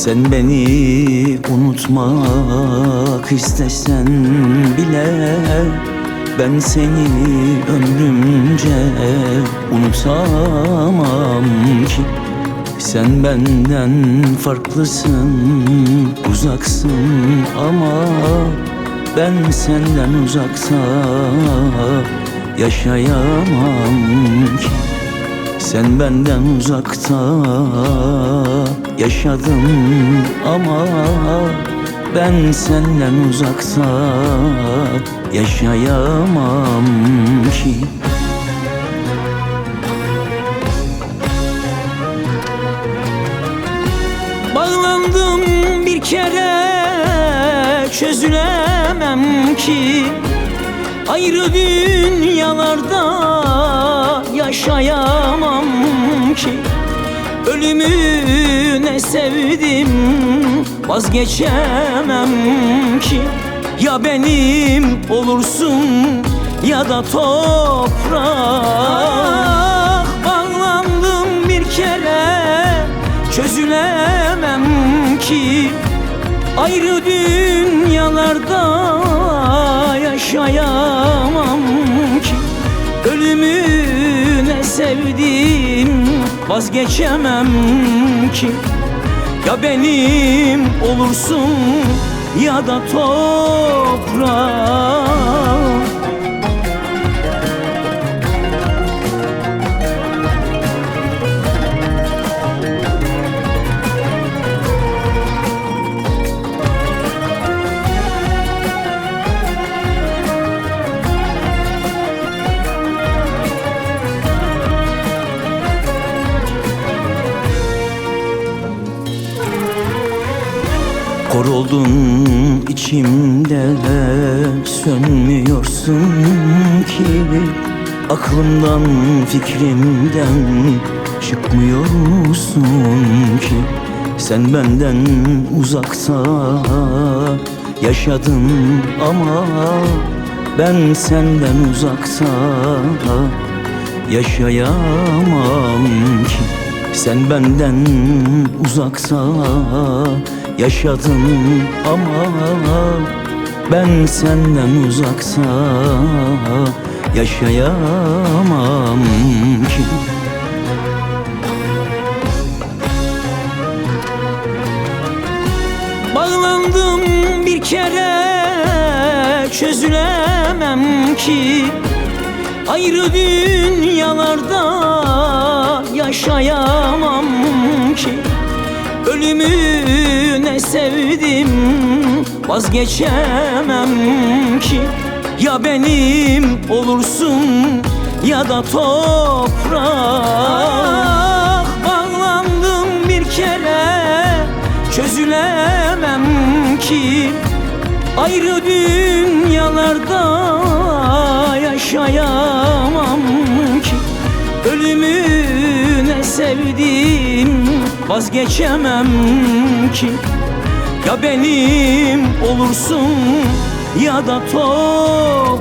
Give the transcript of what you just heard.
Sen beni unutmak istesen bile ben seni ömrümce unutamam ki. Sen benden farklısın, uzaksın ama ben senden uzakta yaşayamam ki. Sen benden uzakta yaşadın ama ben senden uzakta yaşayamam ki. Bağlandım bir kere çözülemem ki. Ayrı dünyalarda yaşayamam ki. Ölümü ne sevdim vazgeçemem ki. Ya benim olursun ya da toprak. Bağlandım bir kere çözülemem ki. Ayrı dünyalarda yaşayamam ki. Ölümü ne sevdim vazgeçemem ki. Ya benim olursun ya da toprak. Kor oldun içimde sönmüyorsun ki. Aklımdan fikrimden çıkmıyorsun ki. Sen benden uzakta yaşadın ama ben senden uzakta yaşayamam ki. Sen benden uzakta yaşadın ama ben senden uzakta yaşayamam ki. Bağlandım bir kere çözülemem ki. Ayrı dünyalarda yaşayamam ki. Ölümü ne sevdim vazgeçemem ki. Ya benim olursun ya da toprak. Bağlandım bir kere çözülemem ki. Ayrı dünyalarda yaşayamam ki. Ölümü ne sevdim vazgeçemem ki. Ya benim olursun ya da toprak.